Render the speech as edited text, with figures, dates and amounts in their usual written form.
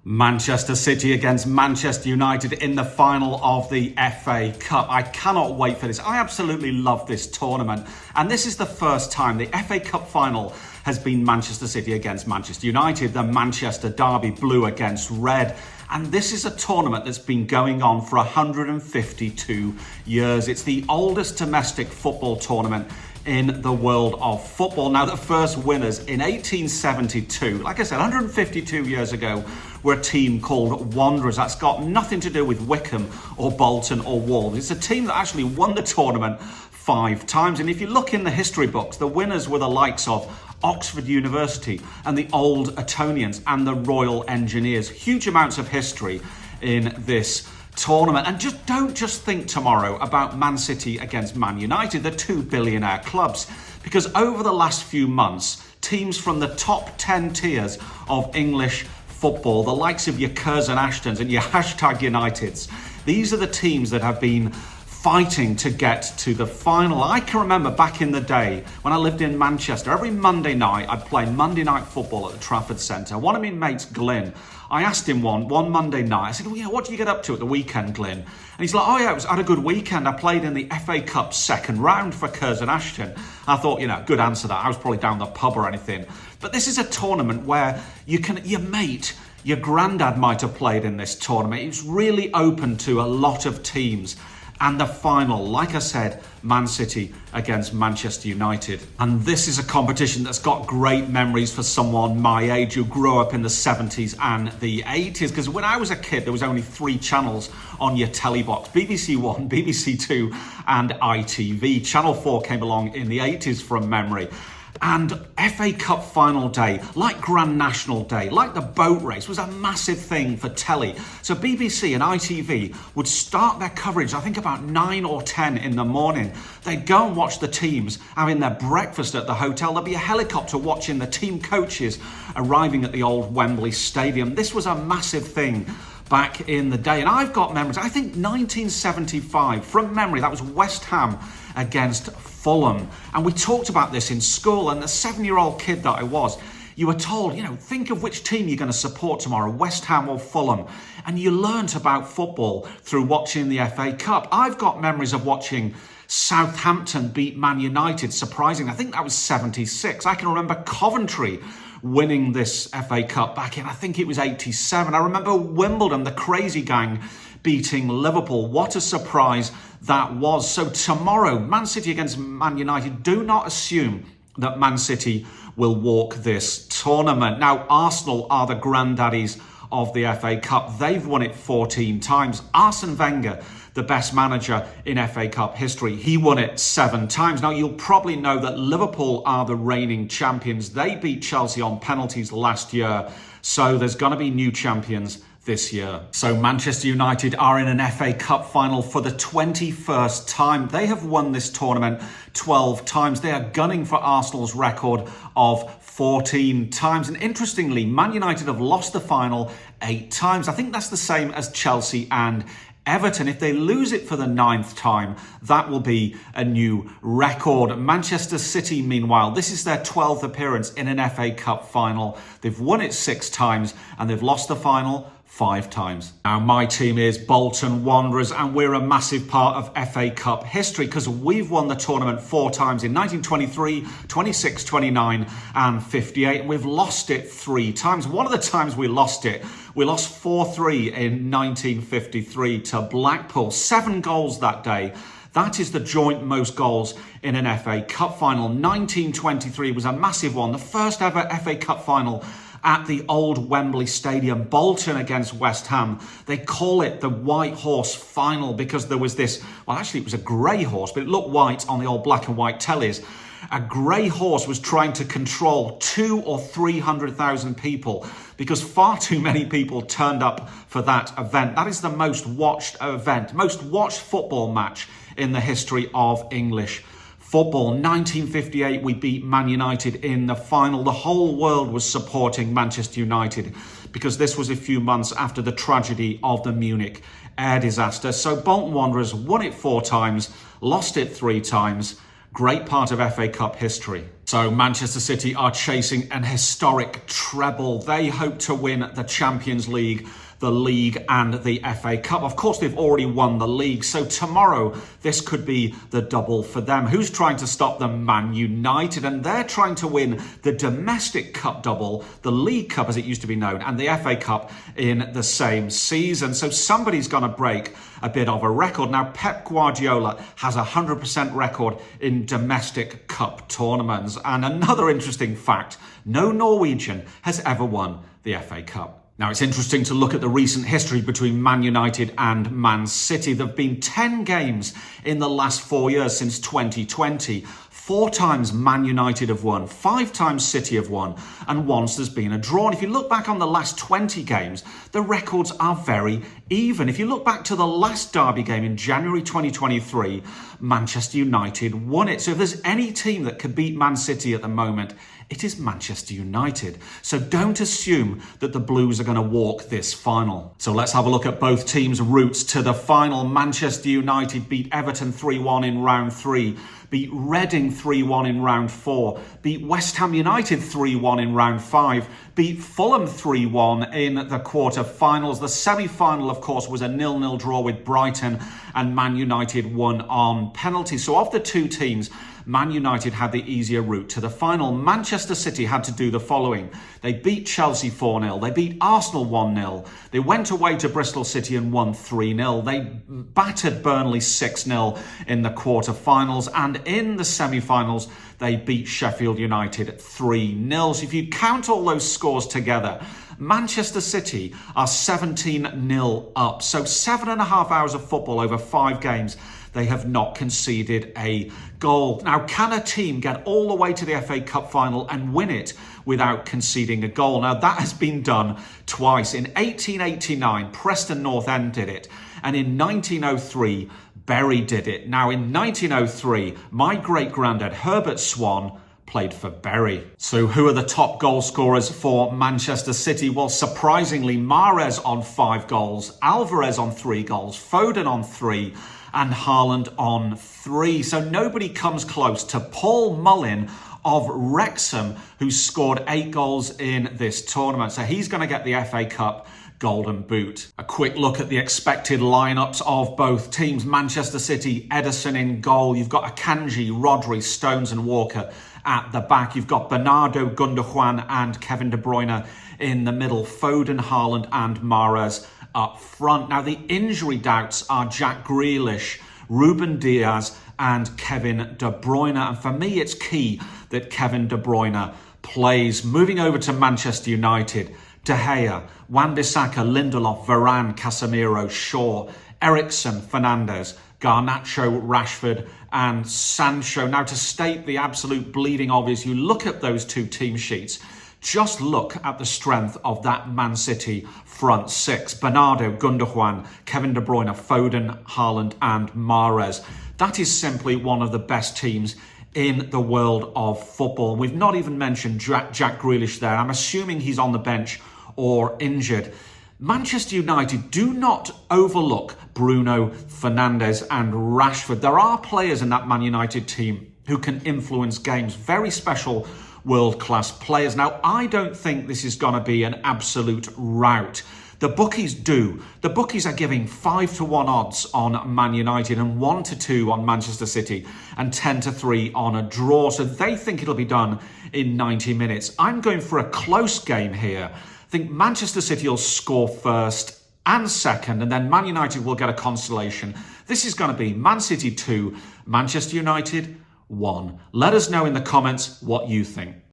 Manchester City against Manchester United in the final of the FA Cup. I cannot wait for this. I absolutely love this tournament. And this is the first time the FA Cup final has been Manchester City against Manchester United, the Manchester derby, blue against red. And this is a tournament that's been going on for 152 years. It's the oldest domestic football tournament in the world of football. Now, the first winners in 1872, like I said, 152 years ago, were a team called Wanderers. That's got nothing to do with Wickham or Bolton or Wolves. It's a team that actually won the tournament 5 times. And if you look in the history books, the winners were the likes of Oxford University and the Old Etonians and the Royal Engineers. Huge amounts of history in this tournament. And don't just think tomorrow about Man City against Man United, the 2 billionaire clubs, because over the last few months, teams from the top 10 tiers of English football, the likes of your Curzon Ashtons and your #Uniteds, these are the teams that have been fighting to get to the final. I can remember back in the day when I lived in Manchester, every Monday night I'd play Monday night football at the Trafford Centre. One of my mates, Glyn, I asked him one Monday night, I said, well, what do you get up to at the weekend, Glyn? And he's like, oh yeah, I had a good weekend. I played in the FA Cup second round for Curzon Ashton. I thought, good answer that. I was probably down the pub or anything. But this is a tournament where your mate, your granddad might have played in this tournament. It's really open to a lot of teams. And the final, like I said, Man City against Manchester United. And this is a competition that's got great memories for someone my age who grew up in the 70s and the 80s. Because when I was a kid, there was only 3 channels on your telly box. BBC One, BBC Two and ITV. Channel 4 came along in the 80s from memory. And FA Cup final day, like Grand National Day, like the boat race, was a massive thing for telly. So BBC and ITV would start their coverage, I think about 9 or 10 in the morning. They'd go and watch the teams having their breakfast at the hotel. There'd be a helicopter watching the team coaches arriving at the old Wembley Stadium. This was a massive thing back in the day. And I've got memories, I think 1975, from memory, that was West Ham against Fulham. And we talked about this in school, and the 7-year-old kid that I was, you were told, think of which team you're going to support tomorrow, West Ham or Fulham. And you learnt about football through watching the FA Cup. I've got memories of watching Southampton beat Man United, surprisingly. I think that was 76. I can remember Coventry winning this FA Cup back in, I think it was 87. I remember Wimbledon, the crazy gang, beating Liverpool. What a surprise that was. So tomorrow, Man City against Man United. Do not assume that Man City will walk this tournament. Now, Arsenal are the granddaddies of the FA Cup. They've won it 14 times. Arsene Wenger, the best manager in FA Cup history, he won it 7 times. Now, you'll probably know that Liverpool are the reigning champions. They beat Chelsea on penalties last year. So there's going to be new champions this year. So Manchester United are in an FA Cup final for the 21st time. They have won this tournament 12 times. They are gunning for Arsenal's record of 14 times. And interestingly, Man United have lost the final 8 times. I think that's the same as Chelsea and Everton. If they lose it for the 9th time, that will be a new record. Manchester City, meanwhile, this is their 12th appearance in an FA Cup final. They've won it 6 times and they've lost the final 5 times. Now, my team is Bolton Wanderers, and we're a massive part of FA Cup history because we've won the tournament 4 times in 1923, 26, 29 and 58, and we've lost it 3 times. One of the times we lost it, we lost 4-3 in 1953 to Blackpool. 7 goals that day. That is the joint most goals in an FA Cup final. 1923 was a massive one, the first ever FA Cup final at the old Wembley Stadium, Bolton against West Ham. They call it the White Horse Final because there was this, well, actually it was a grey horse, but it looked white on the old black and white tellies. A grey horse was trying to control 200,000 or 300,000 people because far too many people turned up for that event. That is the most watched event, most watched football match in the history of English football. 1958, we beat Man United in the final. The whole world was supporting Manchester United because this was a few months after the tragedy of the Munich air disaster. So Bolton Wanderers won it 4 times, lost it 3 times. Great part of FA Cup history. So Manchester City are chasing an historic treble. They hope to win the Champions League, the league and the FA Cup. Of course, they've already won the league. So tomorrow, this could be the double for them. Who's trying to stop them? Man United. And they're trying to win the domestic cup double, the League Cup as it used to be known, and the FA Cup in the same season. So somebody's going to break a bit of a record. Now, Pep Guardiola has a 100% record in domestic cup tournaments. And another interesting fact, no Norwegian has ever won the FA Cup. Now, it's interesting to look at the recent history between Man United and Man City. There have been 10 games in the last 4 years since 2020. 4 times Man United have won, 5 times City have won, and once there's been a draw. And if you look back on the last 20 games, the records are very even. If you look back to the last derby game in January 2023, Manchester United won it. So if there's any team that could beat Man City at the moment, it is Manchester United. So don't assume that the Blues are going to walk this final. So let's have a look at both teams' routes to the final. Manchester United beat Everton 3-1 in round 3, beat Reading 3-1 in round 4, beat West Ham United 3-1 in round 5, beat Fulham 3-1 in the quarter-finals. The semi-final, of course, was a 0-0 draw with Brighton, and Man United won on penalties. So of the two teams, Man United had the easier route to the final. Manchester City had to do the following. They beat Chelsea 4-0. They beat Arsenal 1-0. They went away to Bristol City and won 3-0. They battered Burnley 6-0 in the quarter-finals. And in the semi-finals, they beat Sheffield United 3-0. So if you count all those scores together, Manchester City are 17-0 up. So 7.5 hours of football over 5 games. They have not conceded a goal. Now, can a team get all the way to the FA Cup final and win it without conceding a goal? Now, that has been done twice. In 1889, Preston North End did it. And in 1903, Bury did it. Now, in 1903, my great-granddad, Herbert Swan, played for Bury. So who are the top goal scorers for Manchester City? Well, surprisingly, Mahrez on 5 goals, Alvarez on 3 goals, Foden on 3, and Haaland on 3. So nobody comes close to Paul Mullin of Wrexham, who scored 8 goals in this tournament. So he's going to get the FA Cup Golden Boot. A quick look at the expected lineups of both teams. Manchester City, Ederson in goal. You've got Akanji, Rodri, Stones and Walker at the back. You've got Bernardo, Gundogan and Kevin De Bruyne in the middle. Foden, Haaland and Mahrez up front. Now, the injury doubts are Jack Grealish, Ruben Diaz and Kevin De Bruyne. And for me, it's key that Kevin De Bruyne plays. Moving over to Manchester United, De Gea, Wan-Bissaka, Lindelof, Varane, Casemiro, Shaw, Eriksen, Fernandes, Garnacho, Rashford and Sancho. Now, to state the absolute bleeding obvious, you look at those two team sheets, just look at the strength of that Man City front six. Bernardo, Gundogan, Kevin De Bruyne, Foden, Haaland and Mahrez. That is simply one of the best teams in the world of football. We've not even mentioned Jack Grealish there. I'm assuming he's on the bench or injured. Manchester United, do not overlook Bruno Fernandes and Rashford. There are players in that Man United team who can influence games. Very special world-class players. Now, I don't think this is going to be an absolute rout. The bookies do. The bookies are giving 5-1 odds on Man United and 1-2 on Manchester City and 10-3 on a draw. So they think it'll be done in 90 minutes. I'm going for a close game here. I think Manchester City will score first and second, and then Man United will get a consolation. This is going to be Man City 2, Manchester United 1. Let us know in the comments what you think.